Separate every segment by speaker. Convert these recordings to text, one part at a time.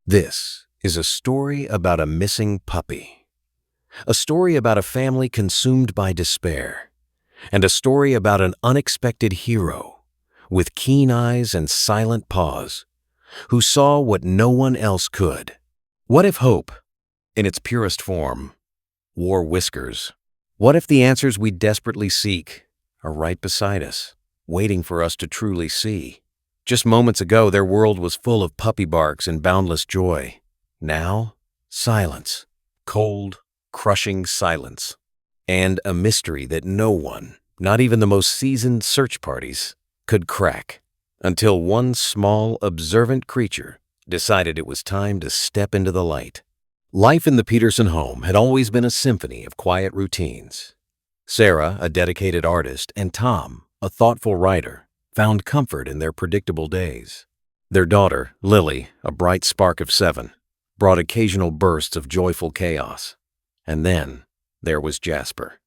Speaker 1: This is a story about a missing puppy, a story about a family consumed by despair, and a story about an unexpected hero with keen eyes and silent paws who saw what no one else could. What if hope, in its purest form, wore whiskers? What if the answers we desperately seek are right beside us, waiting for us to truly see? Just moments ago, their world was full of puppy barks and boundless joy. Now, silence. Cold, crushing silence. And a mystery that no one, not even the most seasoned search parties, could crack. Until one small, observant creature decided it was time to step into the light. Life in the Peterson home had always been a symphony of quiet routines. Sarah, a dedicated artist, and Tom, a thoughtful writer, found comfort in their predictable days. Their daughter, Lily, a bright spark of 7, brought occasional bursts of joyful chaos. And then there was Jasper.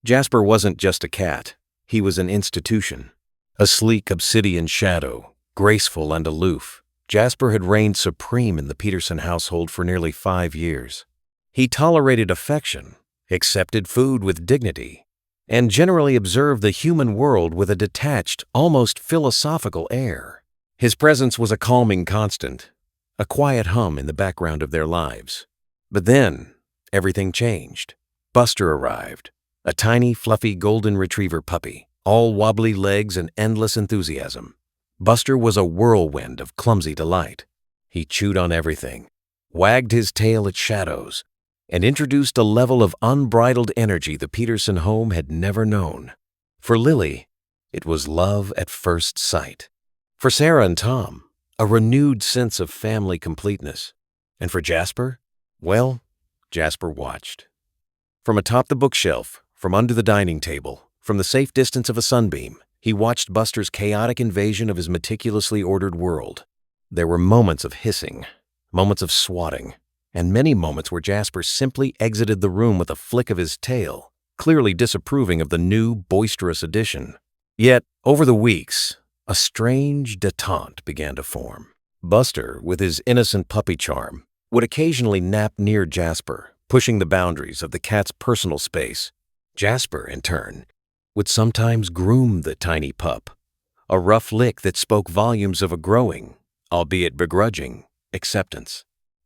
Speaker 1: Jasper wasn't just a cat. He was an institution. A sleek obsidian shadow, graceful and aloof, Jasper had reigned supreme in the Peterson household for nearly 5 years. He tolerated affection, accepted food with dignity, and generally observed the human world with a detached, almost philosophical air. His presence was a calming constant, a quiet hum in the background of their lives. But then, everything changed. Buster arrived, a tiny, fluffy golden retriever puppy, all wobbly legs and endless enthusiasm. Buster was a whirlwind of clumsy delight. He chewed on everything, wagged his tail at shadows, and introduced a level of unbridled energy the Peterson home had never known. For Lily, it was love at first sight. For Sarah and Tom, a renewed sense of family completeness. And for Jasper, well, Jasper watched. From atop the bookshelf, from under the dining table, from the safe distance of a sunbeam, he watched Buster's chaotic invasion of his meticulously ordered world. There were moments of hissing, moments of swatting, and many moments where Jasper simply exited the room with a flick of his tail, clearly disapproving of the new, boisterous addition. Yet, over the weeks, a strange detente began to form. Buster, with his innocent puppy charm, would occasionally nap near Jasper, pushing the boundaries of the cat's personal space. Jasper, in turn, would sometimes groom the tiny pup, a rough lick that spoke volumes of a growing, albeit begrudging, acceptance.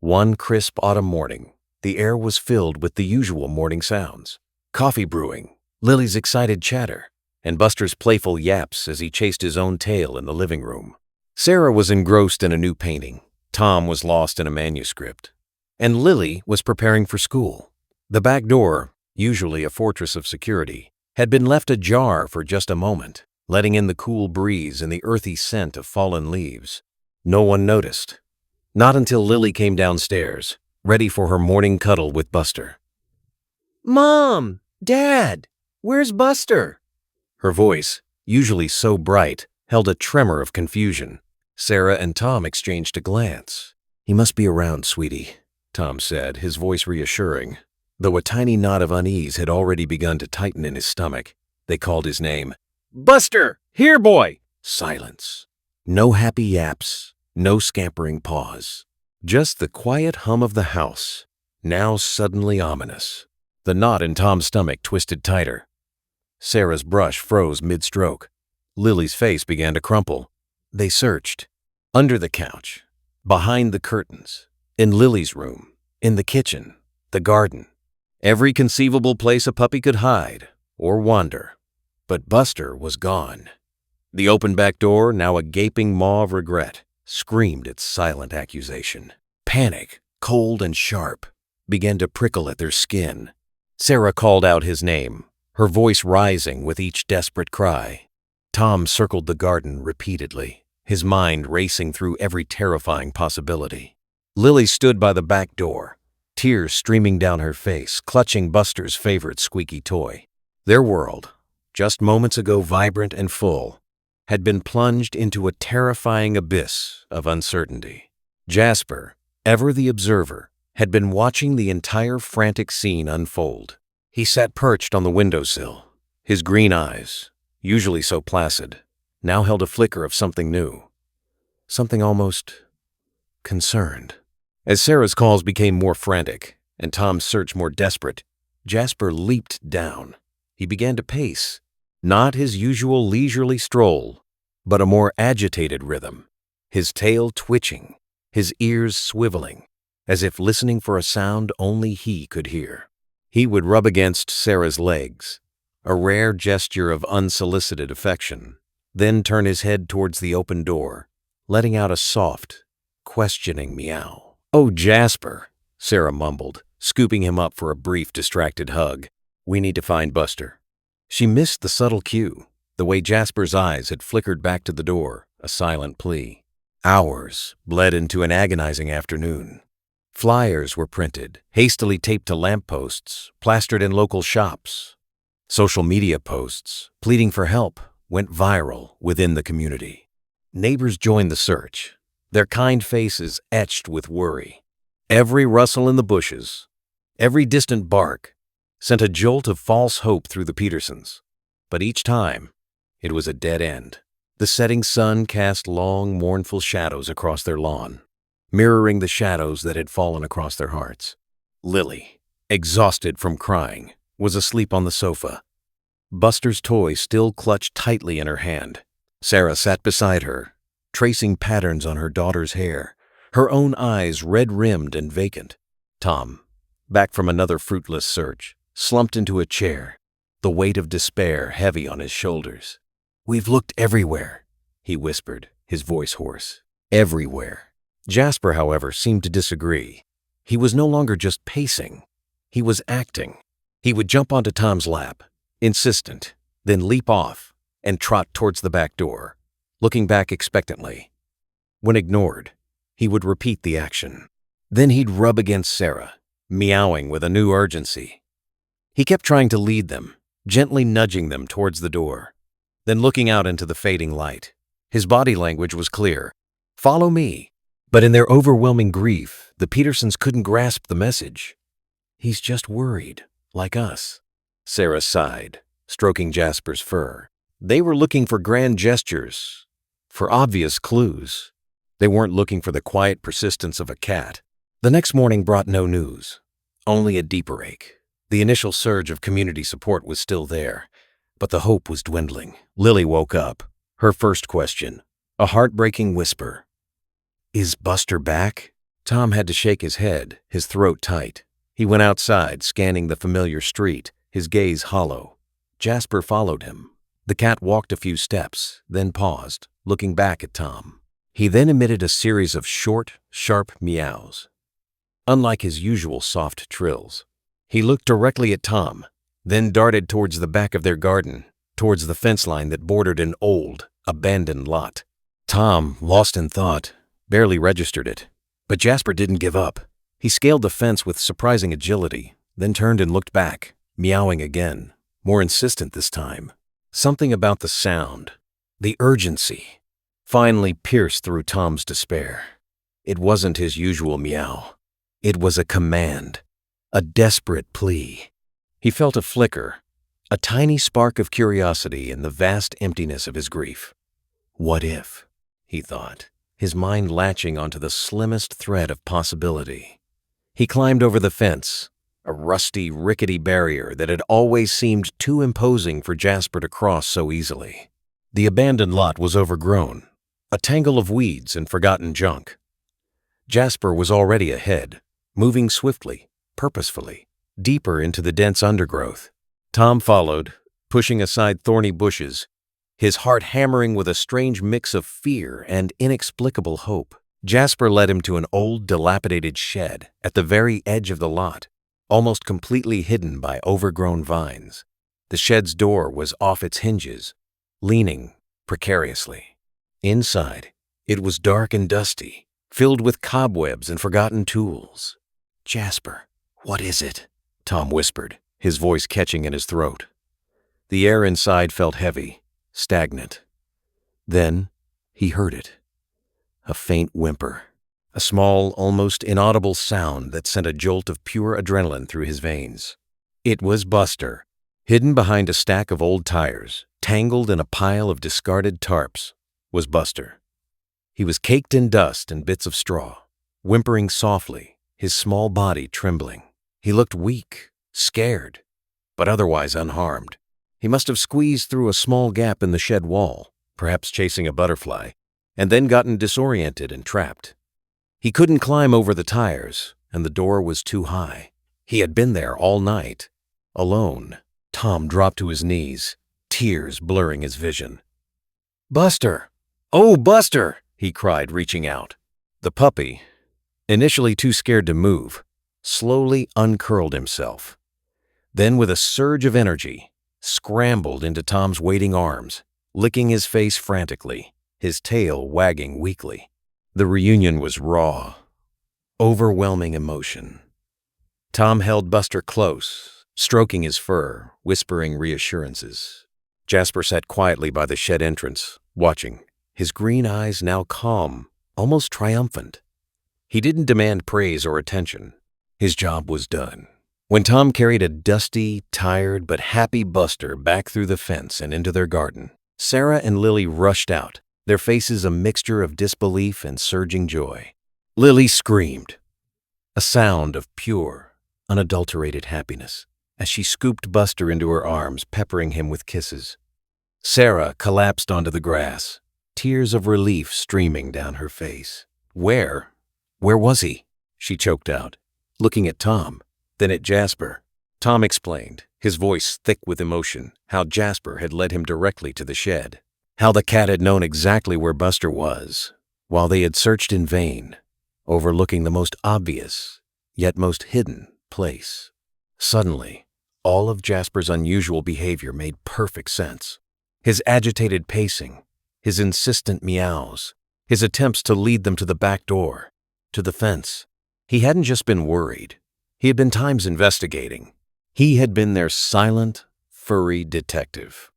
Speaker 1: One crisp autumn morning, the air was filled with the usual morning sounds. Coffee brewing, Lily's excited chatter, and Buster's playful yaps as he chased his own tail in the living room. Sarah was engrossed in a new painting, Tom was lost in a manuscript, and Lily was preparing for school. The back door, usually a fortress of security, had been left ajar for just a moment, letting in the cool breeze and the earthy scent of fallen leaves. No one noticed. Not until Lily came downstairs, ready for her morning cuddle with Buster. "Mom! Dad! Where's Buster?" Her voice, usually so bright, held a tremor of confusion. Sarah and Tom exchanged a glance. "He must be around, sweetie," Tom said, his voice reassuring. Though a tiny knot of unease had already begun to tighten in his stomach, they called his name. "Buster! Here, boy!" Silence. No happy yaps. No scampering paws, just the quiet hum of the house, now suddenly ominous. The knot in Tom's stomach twisted tighter. Sarah's brush froze mid-stroke. Lily's face began to crumple. They searched. Under the couch, behind the curtains, in Lily's room, in the kitchen, the garden. Every conceivable place a puppy could hide or wander. But Buster was gone. The open back door, now a gaping maw of regret, screamed its silent accusation. Panic, cold and sharp, began to prickle at their skin. Sarah called out his name, her voice rising with each desperate cry. Tom circled the garden repeatedly, his mind racing through every terrifying possibility. Lily stood by the back door, tears streaming down her face, clutching Buster's favorite squeaky toy. Their world, just moments ago vibrant and full, had been plunged into a terrifying abyss of uncertainty. Jasper, ever the observer, had been watching the entire frantic scene unfold. He sat perched on the windowsill, his green eyes, usually so placid, now held a flicker of something new, something almost concerned. As Sarah's calls became more frantic and Tom's search more desperate, Jasper leaped down. He began to pace, not his usual leisurely stroll, but a more agitated rhythm, his tail twitching, his ears swiveling, as if listening for a sound only he could hear. He would rub against Sarah's legs, a rare gesture of unsolicited affection, then turn his head towards the open door, letting out a soft, questioning meow. "Oh, Jasper," Sarah mumbled, scooping him up for a brief, distracted hug. "We need to find Buster." She missed the subtle cue, the way Jasper's eyes had flickered back to the door, a silent plea. Hours bled into an agonizing afternoon. Flyers were printed, hastily taped to lampposts, plastered in local shops. Social media posts, pleading for help, went viral within the community. Neighbors joined the search, their kind faces etched with worry. Every rustle in the bushes, every distant bark, sent a jolt of false hope through the Petersons. But each time, it was a dead end. The setting sun cast long, mournful shadows across their lawn, mirroring the shadows that had fallen across their hearts. Lily, exhausted from crying, was asleep on the sofa. Buster's toy still clutched tightly in her hand. Sarah sat beside her, tracing patterns on her daughter's hair, her own eyes red-rimmed and vacant. Tom, back from another fruitless search, slumped into a chair, the weight of despair heavy on his shoulders. "We've looked everywhere," he whispered, his voice hoarse. "Everywhere." Jasper, however, seemed to disagree. He was no longer just pacing. He was acting. He would jump onto Tom's lap, insistent, then leap off and trot towards the back door, looking back expectantly. When ignored, he would repeat the action. Then he'd rub against Sarah, meowing with a new urgency. He kept trying to lead them, gently nudging them towards the door, then looking out into the fading light. His body language was clear. "Follow me." But in their overwhelming grief, the Petersons couldn't grasp the message. "He's just worried, like us." Sarah sighed, stroking Jasper's fur. They were looking for grand gestures, for obvious clues. They weren't looking for the quiet persistence of a cat. The next morning brought no news, only a deeper ache. The initial surge of community support was still there, but the hope was dwindling. Lily woke up, her first question, a heartbreaking whisper. "Is Buster back?" Tom had to shake his head, his throat tight. He went outside, scanning the familiar street, his gaze hollow. Jasper followed him. The cat walked a few steps, then paused, looking back at Tom. He then emitted a series of short, sharp meows, unlike his usual soft trills. He looked directly at Tom, then darted towards the back of their garden, towards the fence line that bordered an old, abandoned lot. Tom, lost in thought, barely registered it. But Jasper didn't give up. He scaled the fence with surprising agility, then turned and looked back, meowing again, more insistent this time. Something about the sound, the urgency, finally pierced through Tom's despair. It wasn't his usual meow. It was a command, a desperate plea. He felt a flicker, a tiny spark of curiosity in the vast emptiness of his grief. What if, he thought, his mind latching onto the slimmest thread of possibility. He climbed over the fence, a rusty, rickety barrier that had always seemed too imposing for Jasper to cross so easily. The abandoned lot was overgrown, a tangle of weeds and forgotten junk. Jasper was already ahead, moving swiftly, purposefully, deeper into the dense undergrowth. Tom followed, pushing aside thorny bushes, his heart hammering with a strange mix of fear and inexplicable hope. Jasper led him to an old, dilapidated shed at the very edge of the lot, almost completely hidden by overgrown vines. The shed's door was off its hinges, leaning precariously. Inside, it was dark and dusty, filled with cobwebs and forgotten tools. "Jasper, what is it?" Tom whispered, his voice catching in his throat. The air inside felt heavy, stagnant. Then he heard it. A faint whimper, a small, almost inaudible sound that sent a jolt of pure adrenaline through his veins. It was Buster, hidden behind a stack of old tires, tangled in a pile of discarded tarps, was Buster. He was caked in dust and bits of straw, whimpering softly, his small body trembling. He looked weak, scared, but otherwise unharmed. He must have squeezed through a small gap in the shed wall, perhaps chasing a butterfly, and then gotten disoriented and trapped. He couldn't climb over the tires, and the door was too high. He had been there all night, alone. Tom dropped to his knees, tears blurring his vision. "Buster! Oh, Buster!" he cried, reaching out. The puppy, initially too scared to move, slowly uncurled himself. Then, with a surge of energy, scrambled into Tom's waiting arms, licking his face frantically, his tail wagging weakly. The reunion was raw, overwhelming emotion. Tom held Buster close, stroking his fur, whispering reassurances. Jasper sat quietly by the shed entrance, watching, his green eyes now calm, almost triumphant. He didn't demand praise or attention. His job was done. When Tom carried a dusty, tired, but happy Buster back through the fence and into their garden, Sarah and Lily rushed out, their faces a mixture of disbelief and surging joy. Lily screamed, a sound of pure, unadulterated happiness, as she scooped Buster into her arms, peppering him with kisses. Sarah collapsed onto the grass, tears of relief streaming down her face. Where was he?" she choked out, looking at Tom, then at Jasper. Tom explained, his voice thick with emotion, how Jasper had led him directly to the shed, how the cat had known exactly where Buster was, while they had searched in vain, overlooking the most obvious, yet most hidden, place. Suddenly, all of Jasper's unusual behavior made perfect sense. His agitated pacing, his insistent meows, his attempts to lead them to the back door, to the fence. He hadn't just been worried. He had been times investigating. He had been their silent, furry detective.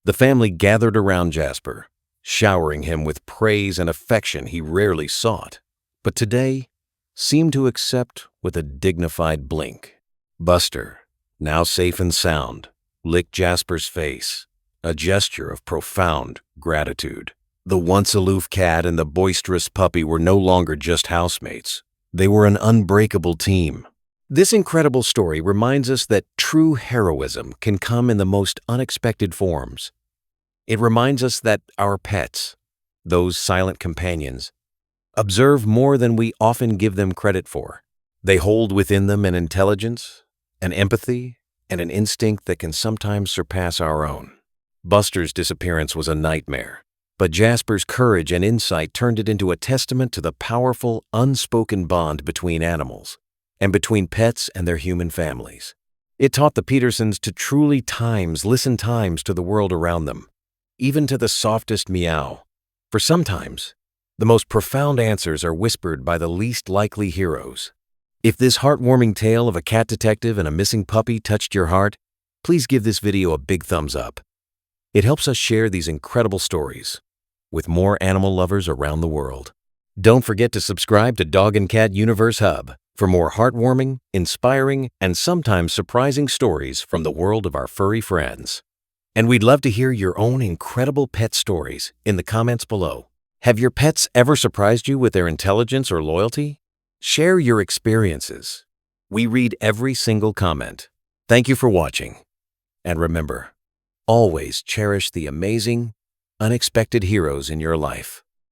Speaker 1: The family gathered around Jasper, showering him with praise and affection he rarely sought, but today seemed to accept with a dignified blink. Buster, now safe and sound, licked Jasper's face, a gesture of profound gratitude. The once aloof cat and the boisterous puppy were no longer just housemates. They were an unbreakable team. This incredible story reminds us that true heroism can come in the most unexpected forms. It reminds us that our pets, those silent companions, observe more than we often give them credit for. They hold within them an intelligence, an empathy, and an instinct that can sometimes surpass our own. Buster's disappearance was a nightmare, but Jasper's courage and insight turned it into a testament to the powerful, unspoken bond between animals, and between pets and their human families. It taught the Petersons to truly listen to the world around them, even to the softest meow. For sometimes, the most profound answers are whispered by the least likely heroes. If this heartwarming tale of a cat detective and a missing puppy touched your heart, please give this video a big thumbs up. It helps us share these incredible stories with more animal lovers around the world. Don't forget to subscribe to Dog and Cat Universe Hub for more heartwarming, inspiring, and sometimes surprising stories from the world of our furry friends. And we'd love to hear your own incredible pet stories in the comments below. Have your pets ever surprised you with their intelligence or loyalty? Share your experiences. We read every single comment. Thank you for watching. And remember, always cherish the amazing, unexpected heroes in your life.